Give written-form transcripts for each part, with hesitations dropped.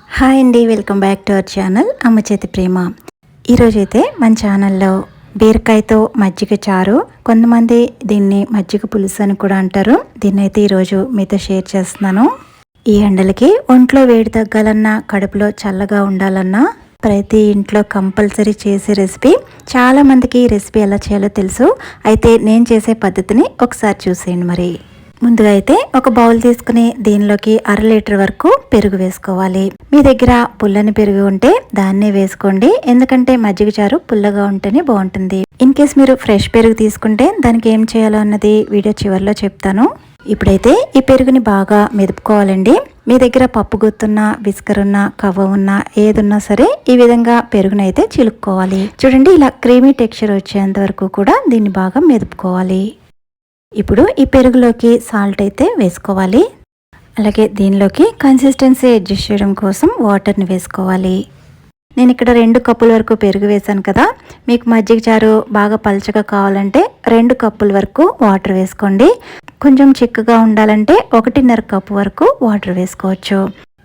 Hi అండి, welcome back to our channel అమ్మ చేతి ప్రేమ. ఈరోజైతే మన ఛానల్లో బీరకాయతో మజ్జిగ చారు, కొంతమంది దీన్ని మజ్జిగ పులుసు అని కూడా అంటారు. దీన్ని అయితే ఈరోజు మీతో షేర్ చేస్తున్నాను. ఈ ఎండలకి ఒంట్లో వేడి తగ్గాలన్నా, కడుపులో చల్లగా ఉండాలన్నా ప్రతి ఇంట్లో కంపల్సరీ చేసే రెసిపీ. చాలా మందికి ఈ రెసిపీ ఎలా చేయాలో తెలుసు. అయితే నేను చేసే పద్ధతిని ఒకసారి చూసేయండి. మరి ముందుగా అయితే ఒక బౌల్ తీసుకుని దీనిలోకి 1/2 లీటర్ వరకు పెరుగు వేసుకోవాలి. మీ దగ్గర పుల్లని పెరుగు ఉంటే దాన్నే వేసుకోండి, ఎందుకంటే మజ్జిగ చారు పుల్లగా ఉంటేనే బాగుంటుంది. ఇన్ కేస్ మీరు ఫ్రెష్ పెరుగు తీసుకుంటే దానికి ఏం చేయాలో అన్నది వీడియో చివరిలో చెప్తాను. ఇప్పుడైతే ఈ పెరుగుని బాగా మెదుపుకోవాలండి. మీ దగ్గర పప్పు గుత్తున్నా, విస్కర్ ఉన్నా, కవ్వ ఉన్నా, ఏదున్నా సరే ఈ విధంగా పెరుగునైతే చిలుక్కోవాలి. చూడండి, ఇలా క్రీమీ టెక్స్చర్ వచ్చేంత వరకు కూడా దీన్ని బాగా మెదుపుకోవాలి. ఇప్పుడు ఈ పెరుగులోకి సాల్ట్ అయితే వేసుకోవాలి. అలాగే దీనిలోకి కన్సిస్టెన్సీ అడ్జస్ట్ చేయడం కోసం వాటర్ని వేసుకోవాలి. నేను ఇక్కడ 2 కప్పుల వరకు పెరుగు వేసాను కదా. మీకు మజ్జిగ చారు బాగా పలచగా కావాలంటే 2 కప్పుల వరకు వాటర్ వేసుకోండి. కొంచెం చిక్కగా ఉండాలంటే 1.5 కప్పు వరకు వాటర్ వేసుకోవచ్చు.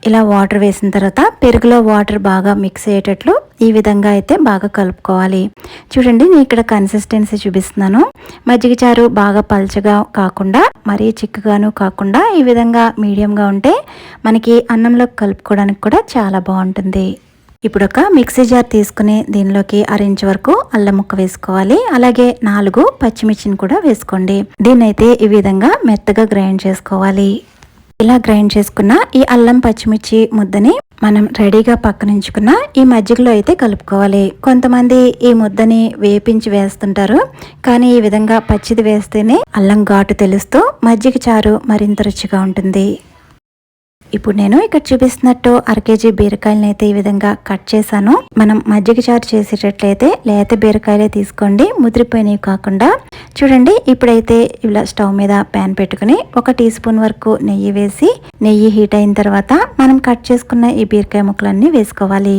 ఇలా వాటర్ వేసిన తర్వాత పెరుగులో వాటర్ బాగా మిక్స్ అయ్యేటట్లు ఈ విధంగా అయితే బాగా కలుపుకోవాలి. చూడండి, నేను ఇక్కడ కన్సిస్టెన్సీ చూపిస్తున్నాను. మజ్జిగ చారు బాగా పల్చగా కాకుండా, మరీ చిక్కగాను కాకుండా ఈ విధంగా మీడియంగా ఉంటే మనకి అన్నంలో కలుపుకోవడానికి కూడా చాలా బాగుంటుంది. ఇప్పుడు ఒక మిక్సీ జార్ తీసుకుని దీనిలోకి 1/2 ఇంచ్ వరకు అల్లం ముక్క వేసుకోవాలి. అలాగే 4 పచ్చిమిర్చిని కూడా వేసుకోండి. దీన్నైతే ఈ విధంగా మెత్తగా గ్రైండ్ చేసుకోవాలి. ఇలా గ్రైండ్ చేసుకున్న ఈ అల్లం పచ్చిమిర్చి ముద్దని మనం రెడీగా పక్కనుంచుకున్న ఈ మజ్జిగలో అయితే కలుపుకోవాలి. కొంతమంది ఈ ముద్దని వేపించి వేస్తుంటారు, కానీ ఈ విధంగా పచ్చిది వేస్తేనే అల్లం ఘాటు తెలుస్తూ మజ్జిగ చారు మరింత రుచిగా ఉంటుంది. ఇప్పుడు నేను ఇక్కడ చూపిస్తున్నట్టు 1/2 కేజీ బీరకాయలను అయితే ఈ విధంగా కట్ చేశాను. మనం మజ్జిగ చారు చేసేటట్లయితే లేత బీరకాయలే తీసుకోండి, ముదిరిపోయినవి కాకుండా. చూడండి, ఇప్పుడైతే ఇలా స్టవ్ మీద ప్యాన్ పెట్టుకుని 1 టీ స్పూన్ వరకు నెయ్యి వేసి, నెయ్యి హీట్ అయిన తర్వాత మనం కట్ చేసుకున్న ఈ బీరకాయ ముక్కలన్నీ వేసుకోవాలి.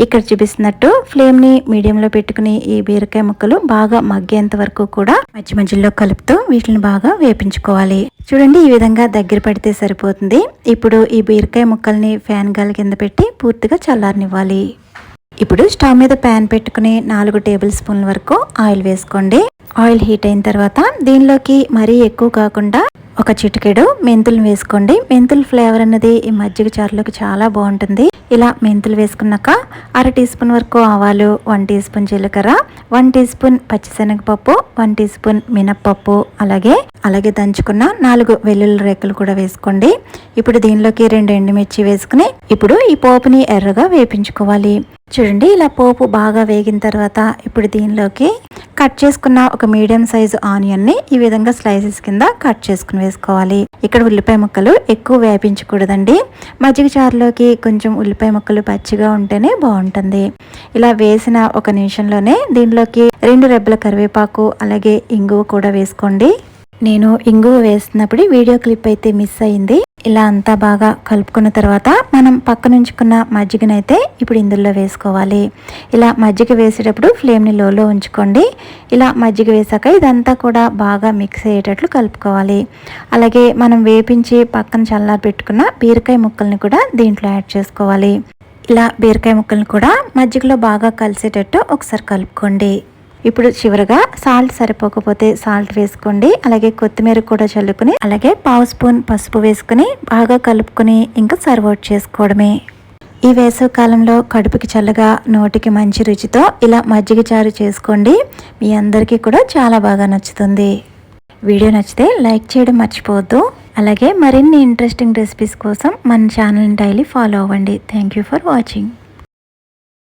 ఇక్కడ చూపిస్తున్నట్టు ఫ్లేమ్ని మీడియంలో పెట్టుకుని ఈ బీరకాయ ముక్కలు బాగా మగ్గేంత వరకు కూడా మధ్య మధ్యలో కలుపుతూ వీటిని బాగా వేపించుకోవాలి. చూడండి, ఈ విధంగా దగ్గర పడితే సరిపోతుంది. ఇప్పుడు ఈ బీరకాయ ముక్కల్ని ఫ్యాన్ గాలి కింద పెట్టి పూర్తిగా చల్లారనివ్వాలి. ఇప్పుడు స్టవ్ మీద ప్యాన్ పెట్టుకుని 4 టేబుల్ స్పూన్ల వరకు ఆయిల్ వేసుకోండి. ఆయిల్ హీట్ అయిన తర్వాత దీనిలోకి మరీ ఎక్కువ కాకుండా ఒక చిటికెడు మెంతులు వేసుకోండి. మెంతుల ఫ్లేవర్ అన్నది ఈ మజ్జిగ చారులోకి చాలా బాగుంటుంది. ఇలా మెంతులు వేసుకున్నాక 1/2 టీ స్పూన్ వరకు ఆవాలు, 1 టీ స్పూన్ జీలకర్ర, 1 టీ స్పూన్ పచ్చిశనగపప్పు, 1 టీ స్పూన్ మినప్పప్పు, అలాగే దంచుకున్న 4 వెల్లుల్లి రెక్కలు కూడా వేసుకోండి. ఇప్పుడు దీనిలోకి 2 ఎండుమిర్చి వేసుకుని ఇప్పుడు ఈ పోపుని ఎర్రగా వేపించుకోవాలి. చూడండి, ఇలా పోపు బాగా వేగిన తర్వాత ఇప్పుడు దీనిలోకి కట్ చేసుకున్న ఒక మీడియం సైజు ఆనియన్ని ఈ విధంగా స్లైసెస్ కింద కట్ చేసుకుని వేసుకోవాలి. ఇక్కడ ఉల్లిపాయ ముక్కలు ఎక్కువ వేపించకూడదండి. మజ్జిగ చారులోకి కొంచెం ఉల్లిపాయ ముక్కలు పచ్చిగా ఉంటేనే బాగుంటుంది. ఇలా వేసిన 1 నిమిషంలోనే దీనిలోకి 2 రెబ్బల కరివేపాకు, అలాగే ఇంగువ కూడా వేసుకోండి. నేను ఇంగువ వేస్తున్నప్పుడు వీడియో క్లిప్ అయితే మిస్ అయింది. ఇలా అంతా బాగా కలుపుకున్న తర్వాత మనం పక్కనుంచుకున్న మజ్జిగనైతే ఇప్పుడు ఇందులో వేసుకోవాలి. ఇలా మజ్జిగ వేసేటప్పుడు ఫ్లేమ్ని లోలో ఉంచుకోండి. ఇలా మజ్జిగ వేసాక ఇదంతా కూడా బాగా మిక్స్ అయ్యేటట్లు కలుపుకోవాలి. అలాగే మనం వేపించి పక్కన చల్లారి పెట్టుకున్న బీరకాయ ముక్కల్ని కూడా దీంట్లో యాడ్ చేసుకోవాలి. ఇలా బీరకాయ ముక్కల్ని కూడా మజ్జిగలో బాగా కలిసేటట్టు ఒకసారి కలుపుకోండి. ఇప్పుడు చివరగా సాల్ట్ సరిపోకపోతే సాల్ట్ వేసుకోండి. అలాగే కొత్తిమీర కూడా చల్లుకుని, అలాగే 1/2 స్పూన్ పసుపు వేసుకుని బాగా కలుపుకొని ఇంకా సర్వ్ అవుట్ చేసుకోవడమే. ఈ వేసవి కాలంలో కడుపుకి చల్లగా, నోటికి మంచి రుచితో ఇలా మజ్జిగ చారు చేసుకోండి. మీ అందరికీ కూడా చాలా బాగా నచ్చుతుంది. వీడియో నచ్చితే లైక్ చేయడం మర్చిపోవద్దు. అలాగే మరిన్ని ఇంట్రెస్టింగ్ రెసిపీస్ కోసం మన ఛానల్ని డైలీ ఫాలో అవ్వండి. Thank you for watching.